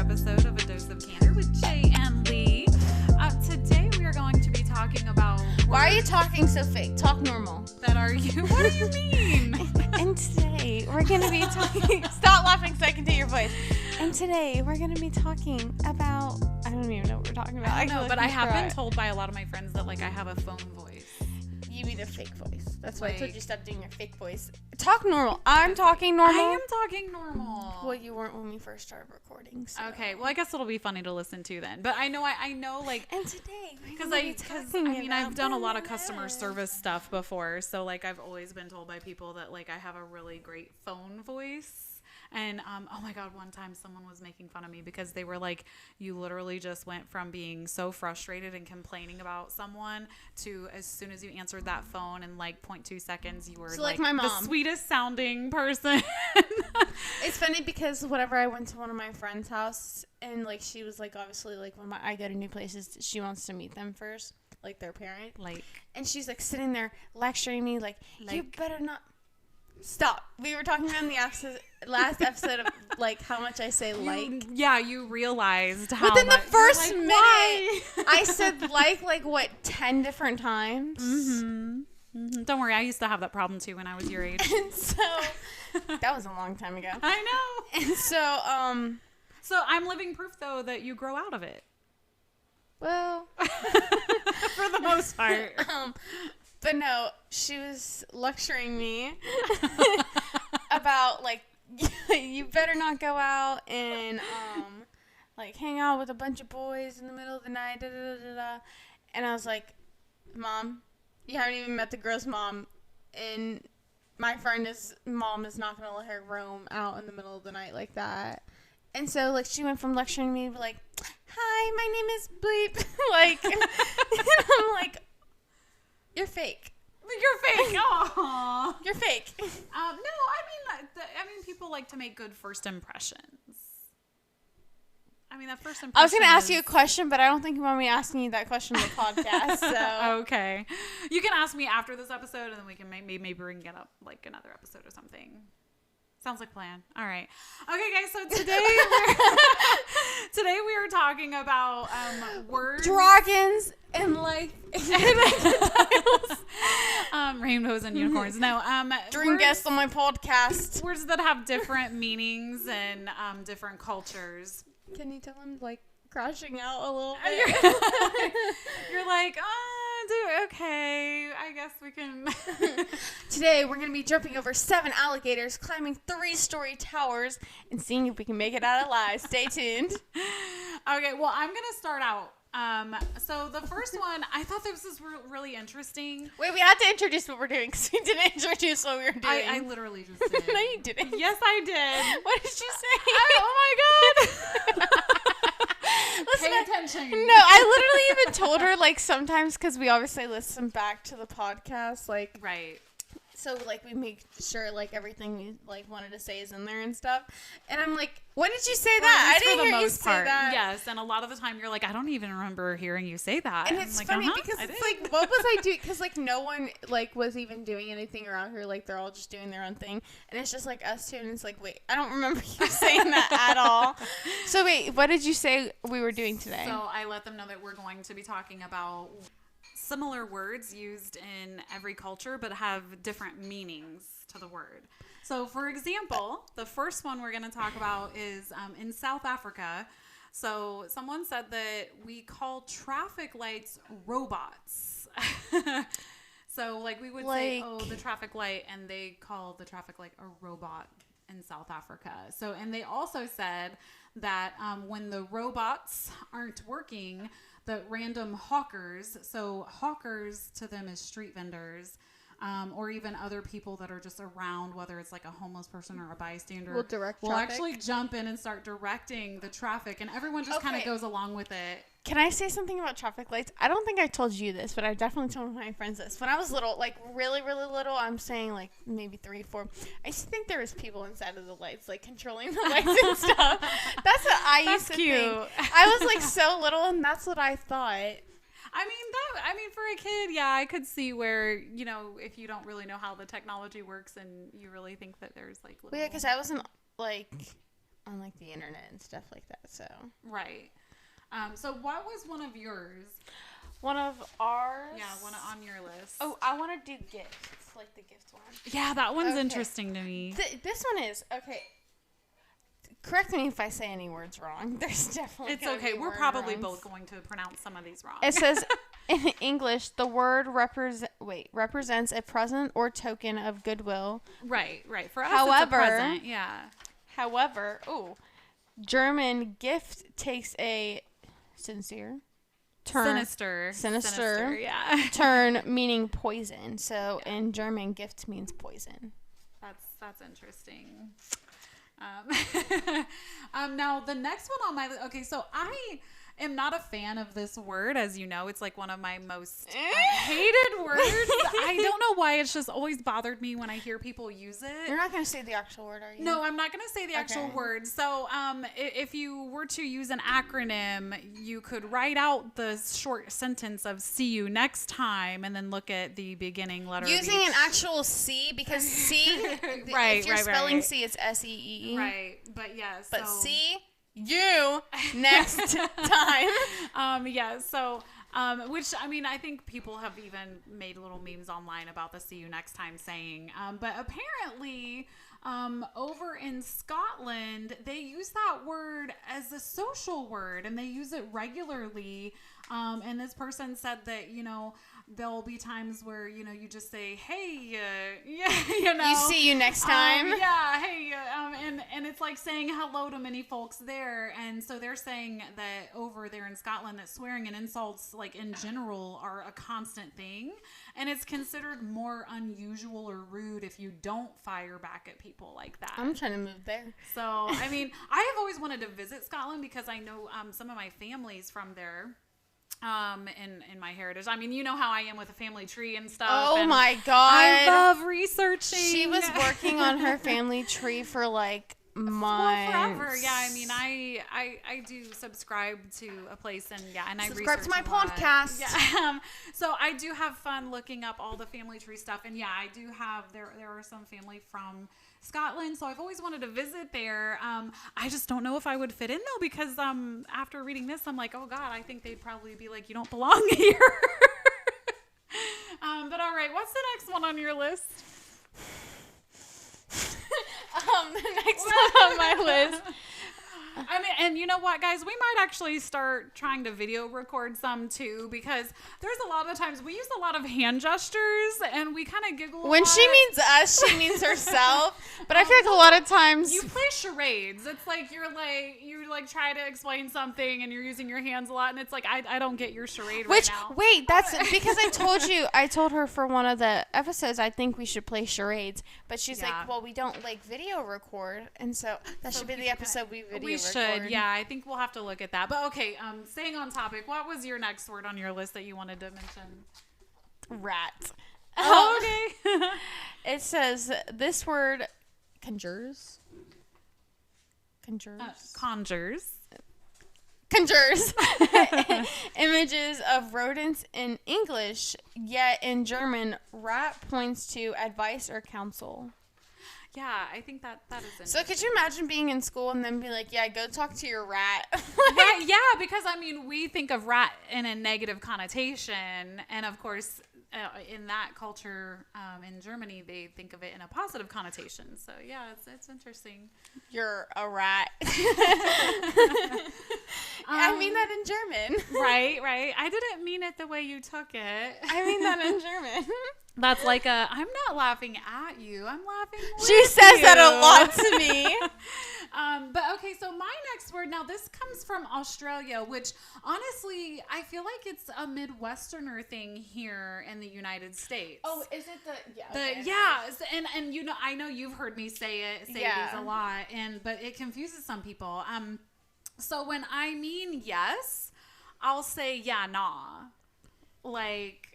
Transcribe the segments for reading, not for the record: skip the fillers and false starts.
episode of A Dose of Candor with Jay and Lee. Today we are going to be talking about... Why are you talking so fake? Talk normal. That are you? What do you mean? And today we're going to be talking... Stop laughing so I can do your voice. And today we're going to be talking about... I don't even know what we're talking about. I know, but I have been told by a lot of my friends that like I have a phone voice. You mean a fake voice. That's why I told you stop doing your fake voice. Talk normal. I'm talking normal. I am talking normal. Well, you weren't when we first started recording. So. Okay. Well, I guess it'll be funny to listen to then. But I know, like. And today, because I've done a lot of customer service stuff before, so like I've always been told by people that like I have a really great phone voice. And, oh my God, one time someone was making fun of me because they were like, you literally just went from being so frustrated and complaining about someone to as soon as you answered that phone in like 0.2 seconds, you were so like my mom. The sweetest sounding person. It's funny because whenever I went to one of my friend's house and like she was like, obviously like when I go to new places, she wants to meet them first, like their parent. And she's like sitting there lecturing me like you better not. Stop. We were talking about in the last episode of like how much I say like. Yeah, you realized how Within much. The first like, minute, I said like what 10 different times. Mm-hmm. Mm-hmm. Don't worry, I used to have that problem too when I was your age. And so that was a long time ago. I know. And so I'm living proof though that you grow out of it. Well, for the most part. But no, she was lecturing me about, like, you better not go out and, like, hang out with a bunch of boys in the middle of the night, da-da-da-da-da. And I was like, Mom, you haven't even met the girl's mom, and my friend's mom is not going to let her roam out in the middle of the night like that. And so, like, she went from lecturing me to, like, hi, my name is Bleep. Like, and I'm like... You're fake. You're fake. Aww. You're fake. No, I mean, people like to make good first impressions. I mean, that first impression. I was going to ask you a question, but I don't think you want me asking you that question on the podcast. So okay, you can ask me after this episode, and then we can maybe bring it up like another episode or something. Sounds like a plan. All right. Okay, guys. So today we are talking about words, dragons, and like rainbows and unicorns. No, dream guests on my podcast. Words that have different meanings and different cultures. Can you tell I'm like crashing out a little bit? You're like, okay, I guess we can. Today, we're going to be jumping over 7 alligators, climbing 3-story towers, and seeing if we can make it out alive. Stay tuned. Okay, well, I'm going to start out. So the first one, I thought this was really interesting. Wait, we had to introduce what we're doing because we didn't introduce what we were doing. I literally just did. No, you didn't. Yes, I did. What did you say? Oh my God. Listen, pay attention. No, I literally even told her, like, sometimes, because we obviously listen back to the podcast, like, right. So, like, we make sure, like, everything we, like, wanted to say is in there and stuff. And I'm like, when did you say that? I didn't hear you say that. Yes, and a lot of the time you're like, I don't even remember hearing you say that. And it's like, funny because it's like, what was I doing? Because, like, no one, like, was even doing anything around here. Like, they're all just doing their own thing. And it's just, like, us two. And it's like, wait, I don't remember you saying that at all. So, wait, what did you say we were doing today? So, I let them know that we're going to be talking about similar words used in every culture but have different meanings to the word. So, for example, the first one we're going to talk about is in South Africa. So, someone said that we call traffic lights robots. So, like, we would say, oh, the traffic light, and they call the traffic light a robot in South Africa. So, and they also said that when the robots aren't working, that random hawkers, so hawkers to them is street vendors, or even other people that are just around, whether it's like a homeless person or a bystander, will actually jump in and start directing the traffic, and everyone just kind of goes along with it. Can I say something about traffic lights? I don't think I told you this, but I definitely told my friends this. When I was little, like really, really little, I'm saying like maybe 3, 4, I used to think there was people inside of the lights, like controlling the lights and stuff. That's what I used to think. I was like so little, and that's what I thought. I mean, for a kid, yeah, I could see where, you know, if you don't really know how the technology works and you really think that there's like little... Well, yeah, because I wasn't like on like the internet and stuff like that. So Right. So what was one of yours? one of ours. Yeah, one on your list. Oh, I want to do gifts. Like the gift one. Yeah, that one's Okay. interesting to me. This one is okay. Correct me if I say any words wrong. There's definitely It's gonna okay. be We're word probably runs. both going to pronounce some of these wrong. It says in English, the word represents a present or token of goodwill. right. For us, However, it's a present. Yeah. However, German gift takes a sincere turn. Sinister. Yeah. Turn meaning poison. So in German, gift means poison. That's interesting. Now the next one on my list. Okay, so I am not a fan of this word, as you know. It's like one of my most hated words. I don't know why. It's just always bothered me when I hear people use it. You're not going to say the actual word, are you? No, I'm not going to say the actual Okay. word. So, if you were to use an acronym, you could write out the short sentence of "see you next time" and then look at the beginning letter. Using of each. an actual C, because C, Right, if you're right, spelling right. C, it's S-E-E. Right, but yes. But so, see you next time. yeah. So, which I mean, I think people have even made little memes online about the "see you next time" saying. But apparently, over in Scotland, they use that word as a social word, and they use it regularly. And this person said that there'll be times where you just say, "Hey, yeah, You see you next time. yeah, hey, and it's like saying hello to many folks there, and so they're saying that over there in Scotland that swearing and insults, like in general, are a constant thing, and it's considered more unusual or rude if you don't fire back at people like that. I'm trying to move there. So, I mean, I have always wanted to visit Scotland because I know some of my family's from there. In my heritage. I mean, you know how I am with a family tree and stuff. Oh and my God. I love researching. She was working on her family tree for like months. Well, forever. Yeah, I mean, I do subscribe to a place and I Subscribe research to my a lot. podcast. Yeah. So I do have fun looking up all the family tree stuff, and I do have there are some family from Scotland, so I've always wanted to visit there. I just don't know if I would fit in though, because after reading this, I'm like, oh God, I think they'd probably be like, you don't belong here. But all right, what's the next one on your list? The next one on my list. I mean, and you know what, guys? We might actually start trying to video record some too, because there's a lot of times we use a lot of hand gestures and we kind of giggle. When she means us, she means herself. But I feel like a lot of times you play charades. It's like you try to explain something and you're using your hands a lot, and it's like I don't get your charade right now. Wait, that's because I told her for one of the episodes I think we should play charades, but she's like, well, we don't like video record, and so that should be the episode we video record. Should, yeah, I think we'll have to look at that. But okay, staying on topic, what was your next word on your list that you wanted to mention? Rat. Oh, okay. It says this word conjures. Conjures images of rodents in English, yet in German, rat points to advice or counsel. Yeah, I think that is interesting. So could you imagine being in school and then be like, yeah, go talk to your rat? Right, yeah, because I mean, we think of rat in a negative connotation, and of course, in that culture, in Germany, they think of it in a positive connotation. So yeah, it's interesting. You're a rat. I mean that in German. Right. I didn't mean it the way you took it. I mean that in German. That's like I'm not laughing at you. I'm laughing with She says you. that a lot to me. But okay, so my next word, now this comes from Australia, which honestly, I feel like it's a Midwesterner thing here in the United States. Oh, is it the and you know, I know you've heard me say these a lot, but it confuses some people. So when I mean yes, I'll say yeah, nah. Like,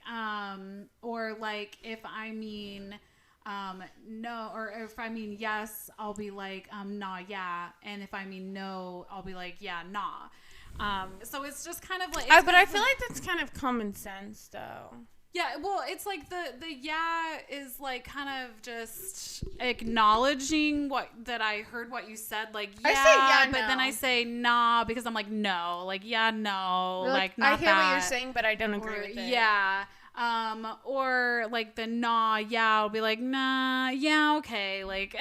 or like if I mean no, or if I mean yes, I'll be like nah, yeah, and if I mean no, I'll be like yeah, nah. So it's just kind of like but I feel like that's kind of common sense though. Yeah, well, it's like the yeah is like kind of just acknowledging that I heard what you said, like yeah, I say yeah, but no. then I say nah because I'm like no, like yeah, no, like not I hear what you're saying, but I don't agree with it. Yeah. Or like the nah, yeah, I'll be like, nah, yeah, okay. Like,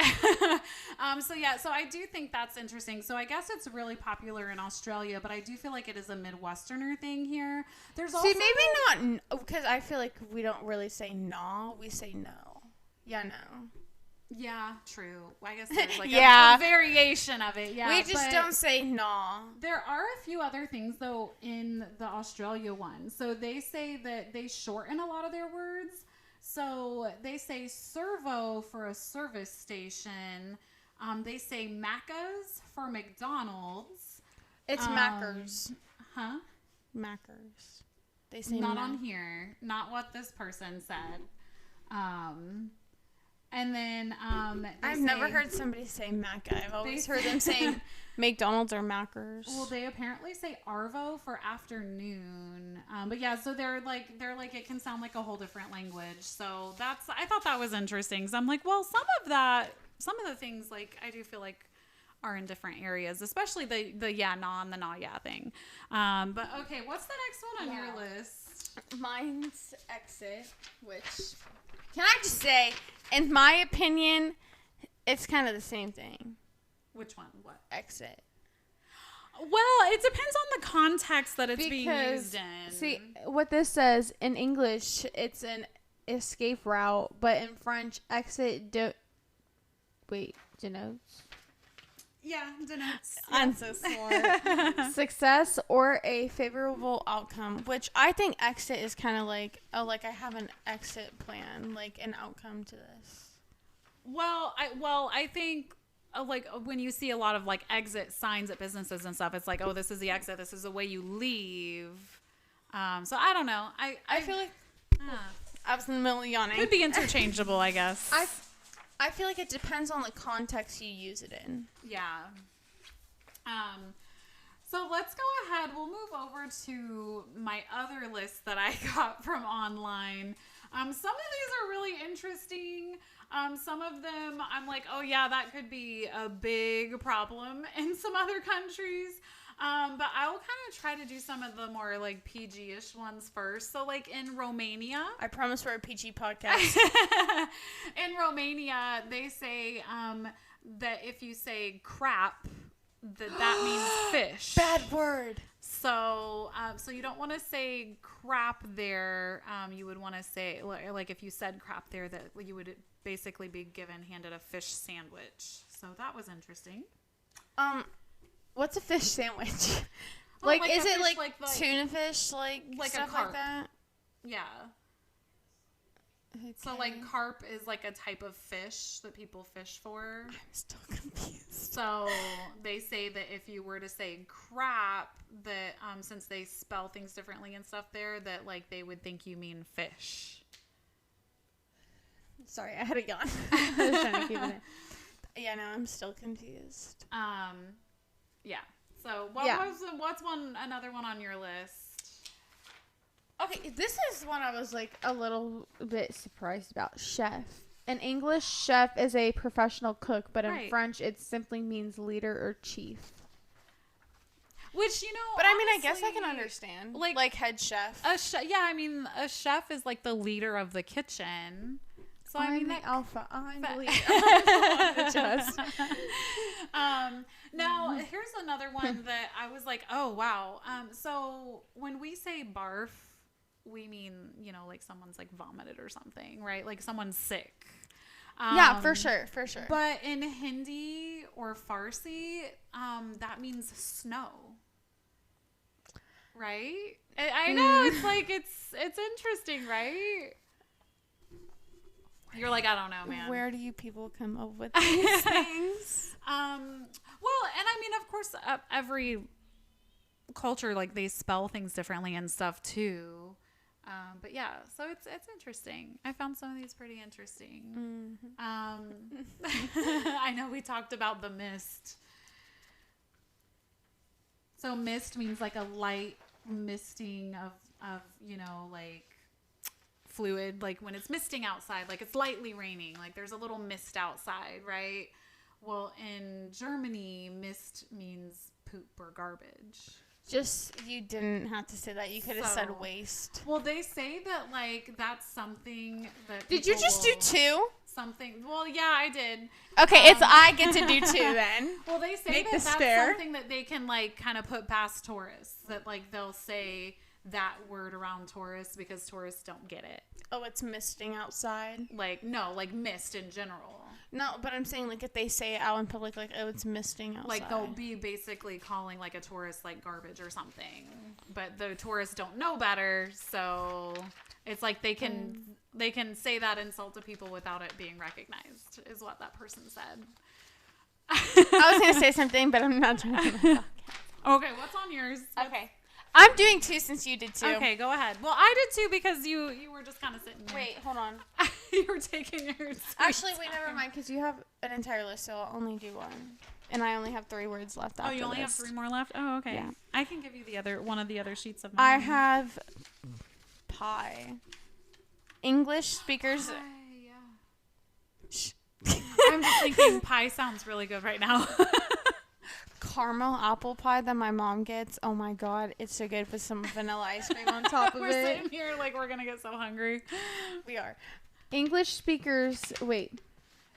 so yeah, so I do think that's interesting. So I guess it's really popular in Australia, but I do feel like it is a Midwesterner thing here. There's also. See, maybe not, because I feel like we don't really say no, we say no. Yeah, no. Yeah, true. I guess there's like Yeah. a variation of it. Yeah, We just don't say no. There are a few other things though in the Australia one. So they say that they shorten a lot of their words. So they say servo for a service station. They say Macca's for McDonald's. It's Mackers. Huh? Mackers. They say not on here. Not what this person said. And then I've never heard somebody say Macca. I've always heard them say McDonald's or Mackers. Well, they apparently say Arvo for afternoon. But yeah, so they're like it can sound like a whole different language. So I thought that was interesting. So I'm like, well, some of the things like I do feel like are in different areas, especially the yeah, nah, and the nah, yeah thing. But okay, what's the next one on your list? Mine's exit, which can I just say, in my opinion, it's kind of the same thing. Which one? What? Exit. Well, it depends on the context that it's being used in. See, what this says in English, it's an escape route, but in French, exit denotes. Yeah, denotes. I'm so smart. Success or a favorable outcome, which I think exit is kind of like, oh, like I have an exit plan, like an outcome to this. Well, I think like when you see a lot of like exit signs at businesses and stuff, it's like, oh, this is the exit. This is the way you leave. So I don't know. I feel like I was in the middle of yawning. Could be interchangeable, I guess. I feel like it depends on the context you use it in. Yeah. So let's go ahead. We'll move over to my other list that I got from online. Some of these are really interesting. Some of them I'm like, oh yeah, that could be a big problem in some other countries. But I will kind of try to do some of the more like PG-ish ones first. So like in Romania. I promise we're a PG podcast. In Romania, they say that if you say crap, that means fish. Bad word. So you don't want to say crap there. You would want to say, like if you said crap there, that you would basically be handed a fish sandwich. So that was interesting. What's a fish sandwich? Oh, like is it fish, like tuna fish, like stuff a carp. like that? Yeah. Okay. So like carp is like a type of fish that people fish for. I'm still confused. So they say that if you were to say crap, that since they spell things differently and stuff there, that like they would think you mean fish. Sorry, I had a yawn. I was trying to keep it in. Yeah, no, I'm still confused. Yeah. So what's another one on your list? Okay, this is one I was like a little bit surprised about. Chef. In English, chef is a professional cook, but in French, it simply means leader or chief. Which, but honestly, I mean, I guess I can understand. Like head chef. Yeah, I mean, a chef is like the leader of the kitchen. So I mean, the alpha. I'm the leader. the chest. Now, here's another one that I was like, oh, wow. So when we say barf, we mean, like someone's like vomited or something, right? Like someone's sick. Yeah, for sure. But in Hindi or Farsi, that means snow. Right? I know, it's like, it's interesting, right? You're like, I don't know, man. Where do you people come up with these things? Well, and I mean, of course, every culture, like, they spell things differently and stuff, too. But, yeah, so it's interesting. I found some of these pretty interesting. Mm-hmm. I know we talked about the mist. So mist means, like, a light misting of like fluid, like when it's misting outside, like it's lightly raining, like there's a little mist outside, right? Well, in Germany, mist means poop or garbage. Just, you didn't have to say that. You could have said waste. Well, they say that, like, that's something that Did you just do 2? Something. Well, yeah, I did. Okay, I get to do 2 then. Well, they say Make that this that's fair. something that they can, like, kind of put past tourists. That, like, they'll say that word around tourists because tourists don't get it. Oh, it's misting outside? Like, no, like mist in general. No, but I'm saying, like, if they say it out in public, like, oh, it's misting outside. Like, they'll be basically calling, like, a tourist, like, garbage or something. But the tourists don't know better, so it's like they can say that insult to people without it being recognized, is what that person said. I was going to say something, but I'm not trying to. Okay, what's on yours? Okay. I'm doing 2 since you did 2. Okay, go ahead. Well, I did 2 because you were just kind of sitting there. Wait, hold on. You were taking yours. Actually, wait, never mind, because you have an entire list, so I'll only do 1. And I only have 3 words left after Oh, you only have 3 more left? Oh, okay. Yeah. I can give you one of the other sheets of mine. I have pie. English speakers. Pie, yeah. I'm just thinking pie sounds really good right now. Caramel apple pie that my mom gets. Oh my god, it's so good with some vanilla ice cream on top of We're it. sitting here like we're gonna get so hungry. We are. English speakers,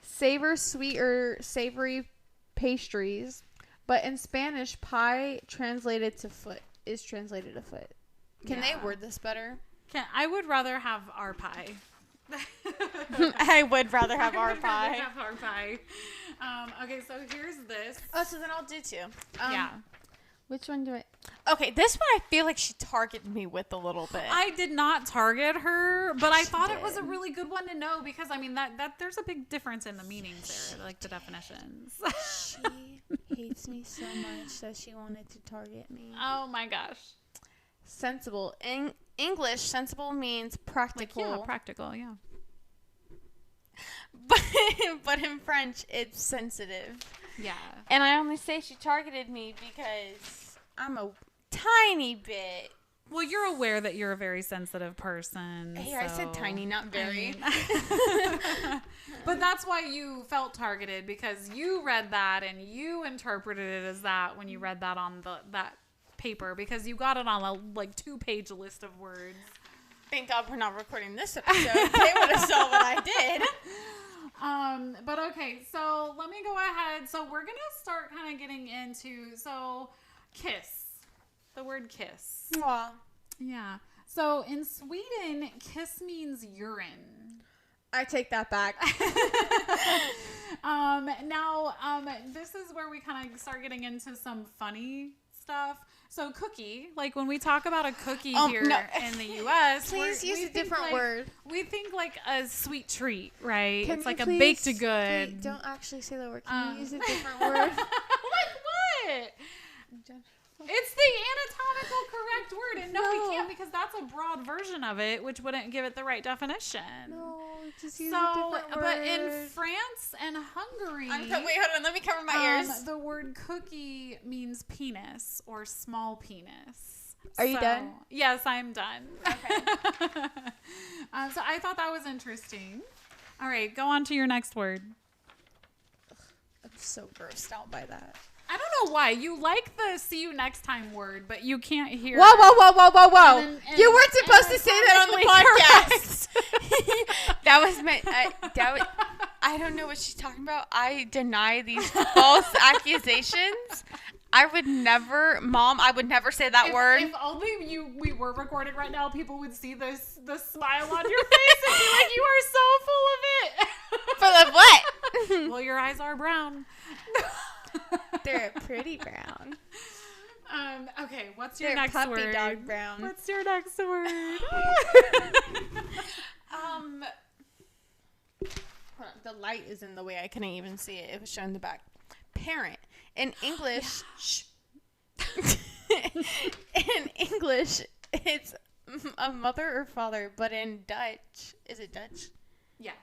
savor sweet or savory pastries, but in Spanish, pie translated to foot is translated to foot. Can they word this better? I would rather have our pie. I would rather have our pie. Have our pie. Okay, so here's this. Oh, so then I'll do 2. Yeah. Which one do I? Okay, this one I feel like she targeted me with a little bit. I did not target her, but I thought did. it was a really good one to know because I mean that there's a big difference in the meanings there, like the definitions. She hates me so much that she wanted to target me. Oh my gosh. Sensible. In English, sensible means practical. Like, yeah, practical, yeah. But in French, it's sensitive. Yeah. And I only say she targeted me because I'm a tiny bit. Well, you're aware that you're a very sensitive person. Hey, I said tiny, not very. But that's why you felt targeted because you read that and you interpreted it as that when you read that on that paper because you got it on a 2-page list of words. Thank God we're not recording this episode. They would have saw what I did. But okay, so let me go ahead. So we're going to start kind of getting into, kiss. The word kiss. Aw. Yeah. So in Sweden, kiss means urine. I take that back. Now, this is where we kind of start getting into some funny stuff. So cookie, like when we talk about a cookie here in the U.S., please use a different word. We think like a sweet treat, right? Can it's like you a baked good. Wait, don't actually say the word. Can you use a different word? Like what? It's the anatomical correct word. And no, we can't because that's a broad version of it, which wouldn't give it the right definition. No, just use a different word. But in France and Hungary... wait, hold on. Let me cover my ears. The word cookie means penis or small penis. Are you done? Yes, I'm done. Okay. So I thought that was interesting. All right, go on to your next word. I'm so grossed out by that. I don't know why. You like the see you next time word, but you can't hear Whoa. And You weren't supposed to say that on the podcast. That was my... I don't know what she's talking about. I deny these false accusations. I would never... Mom, I would never say that word. If only we were recording right now, people would see the smile on your face and be like, you are so full of it. Full of what? Well, your eyes are brown. They're pretty brown. Okay, what's your They're next puppy word? dog brown. What's your next word? Hold on, the light is in the way. I couldn't even see it. It was showing the back. Parent. In English, in English, it's a mother or father, but in Dutch, is it Dutch? Yeah.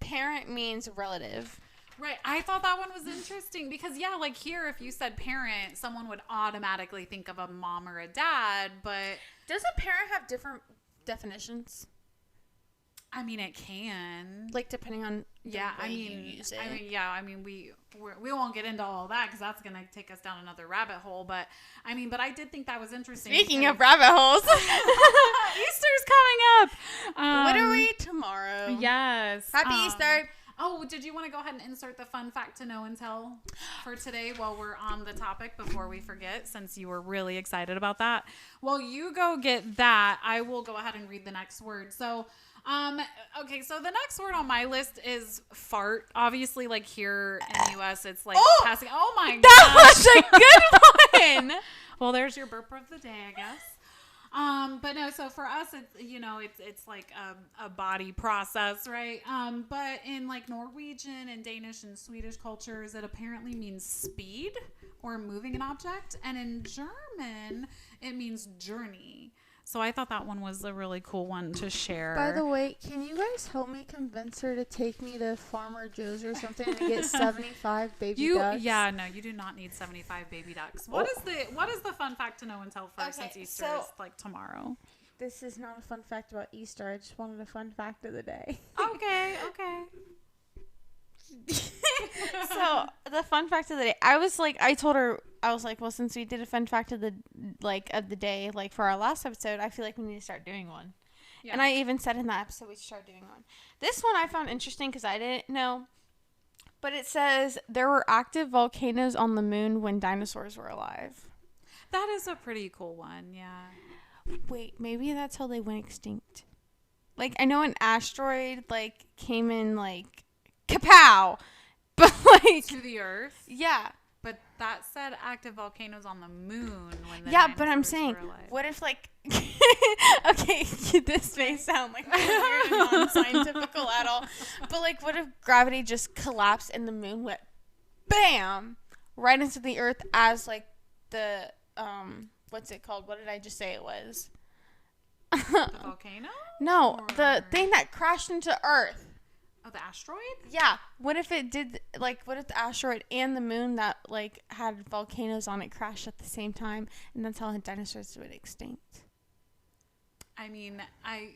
Parent means relative. Right. I thought that one was interesting because, yeah, like here, if you said parent, someone would automatically think of a mom or a dad, but... Does a parent have different definitions? I mean, it can. Like, depending on the way I you mean, use it. we won't get into all that because that's going to take us down another rabbit hole. But I did think that was interesting. Speaking of rabbit holes. Easter's coming up. Literally tomorrow. Yes. Happy Easter. Oh, did you want to go ahead and insert the fun fact to know and tell for today while we're on the topic before we forget, since you were really excited about that? Well, you go get that. I will go ahead and read the next word. So, okay, so the next word on my list is fart. Obviously, like here in the U.S., it's like passing. Oh my god, that was a good one. Well, there's your burp of the day, I guess. But no, so for us, it's like a body process, right? But in like Norwegian and Danish and Swedish cultures, it apparently means speed or moving an object. And in German, it means journey. So I thought that one was a really cool one to share. By the way, can you guys help me convince her to take me to Farmer Joe's or something and get 75 baby ducks? Yeah, no, you do not need 75 baby ducks. What is the fun fact to know and tell first, since Easter is like tomorrow? This is not a fun fact about Easter. I just wanted a fun fact of the day. Okay. So the fun fact of the day, I told her, well, since we did a fun fact of the day, like for our last episode, I feel like we need to start doing one. Yeah. And I even said in that episode we should start doing one. This one I found interesting because I didn't know, but it says there were active volcanoes on the moon when dinosaurs were alive. That is a pretty cool one, yeah. Wait, maybe that's how they went extinct. Like, I know an asteroid like came in like kapow. But like to the Earth, yeah. But that said, active volcanoes on the moon. But I'm saying, what if like, okay, this may sound like weird and non-scientific at all, but like, what if gravity just collapsed and the moon went, bam, right into the Earth as like the what's it called? What did I just say it was? The volcano? No, the thing that crashed into Earth. Oh, the asteroid? Yeah. What if it did, like, what if the asteroid and the moon that, like, had volcanoes on it crashed at the same time, and that's how the dinosaurs went extinct? I mean, What?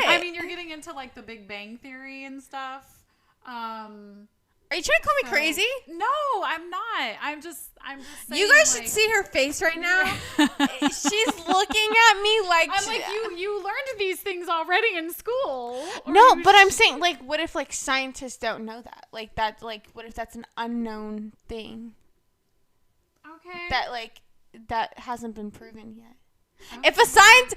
I mean, you're getting into, like, the Big Bang Theory and stuff. Are you trying to call me crazy? No, I'm not. I'm just saying. You guys should see her face right now. She's looking at me like I'm like, you learned these things already in school. No, but I'm saying, like, what if like scientists don't know that? Like that, like, what if that's an unknown thing? Okay. That hasn't been proven yet. Okay. If a send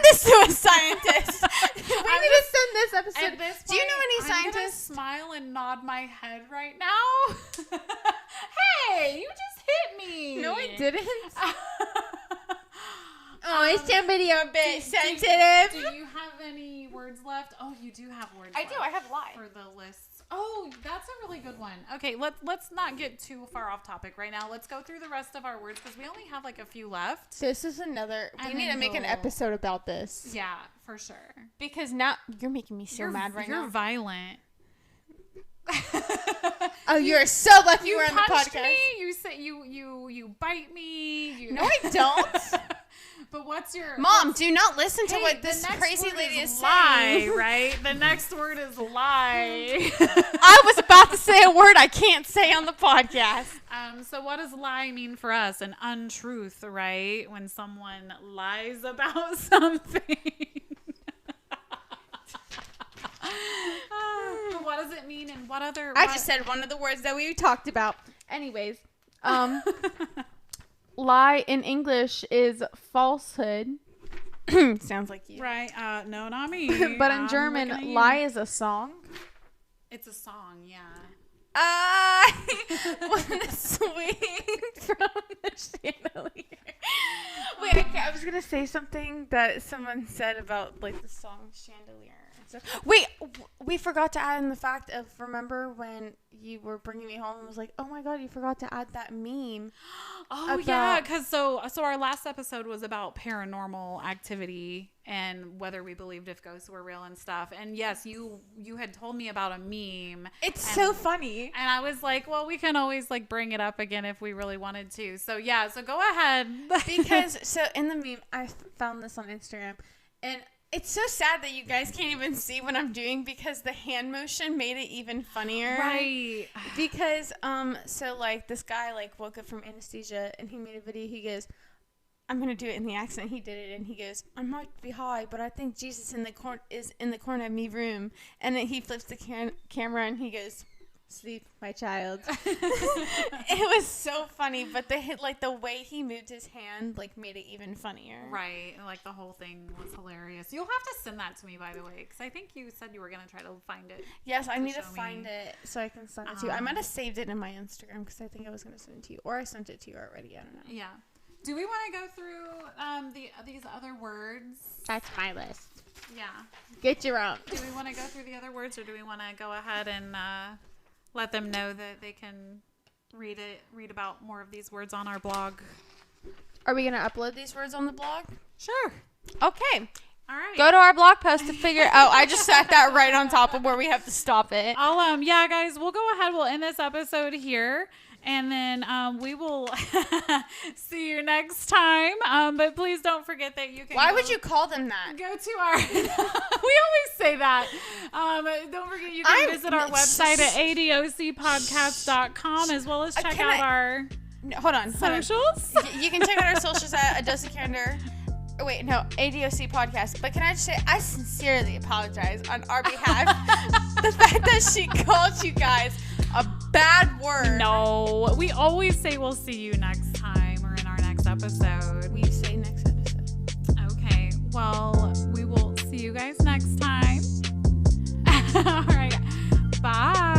this to a scientist. We need to send this episode. Do you know any scientists? I'm gonna smile and nod my head right now. Hey, you just hit me. No, I didn't. Is somebody a bit sensitive? Do you have any words left? Oh, you do have words. I do. I have lie for the lists. Oh, that's a really good one. Okay, let's not get too far off topic right now. Let's go through the rest of our words because we only have like a few left. This is another. We need to make an episode about this. Yeah, for sure. Because now you're making me so mad right now. You're violent. Oh, you're so lucky you were on the podcast. Me, you say you bite me. No, I don't. But what's your Mom? Do not listen to what this crazy lady is saying. Lie, right? The next word is lie. I was about to say a word I can't say on the podcast. So what does lie mean for us? An untruth, right? When someone lies about something. What does it mean and what other... I just said one of the words that we talked about. Anyways, lie in English is falsehood. Sounds like you. Right. No, not me. But in German, lie is a song. It's a song, yeah. I want to swing from the chandelier. Wait, I was going to say something that someone said about, like, the song Chandelier. Wait, we forgot to add in the fact of, remember when you were bringing me home and was like, oh my God, you forgot to add that meme. Oh, yeah, because so our last episode was about paranormal activity and whether we believed if ghosts were real and stuff. And yes, you had told me about a meme. It's so funny. And I was like, well, we can always like bring it up again if we really wanted to. So yeah, so go ahead. Because so in the meme, I found this on Instagram, and it's so sad that you guys can't even see what I'm doing because the hand motion made it even funnier. Right. Because so like this guy like woke up from anesthesia and he made a video. He goes, I'm gonna do it in the accent. He did it and he goes, I might be high, but I think Jesus is in the corner of me room. And then he flips the camera and he goes, sleep, my child. It was so funny, but the way he moved his hand like made it even funnier. Right, like the whole thing was hilarious. You'll have to send that to me, by the way, because I think you said you were gonna try to find it. Yes, I need to find it so I can send it to you. I might have saved it in my Instagram because I think I was gonna send it to you, or I sent it to you already. I don't know. Yeah. Do we want to go through these other words? That's my list. Yeah. Get your own. Do we want to go through the other words, or do we want to go ahead and let them know that they can read about more of these words on our blog? Are we gonna upload these words on the blog? Sure. Okay. All right. Go to our blog post to figure. Oh, I just sat that right on top of where we have to stop it. Yeah, guys, we'll go ahead. We'll end this episode here. And then we will see you next time. But please don't forget that you can. Why would you call them that? Go to our. We always say that. Don't forget you can visit our website at adocpodcast.com as well as check out our socials. You can check out our socials at A Dose of Candor. Oh, wait, no, ADOC podcast. But can I just say, I sincerely apologize on our behalf. The fact that she called you guys a bad word. No, we always say we'll see you next time or in our next episode. We say next episode. Okay, well, we will see you guys next time. All right, bye.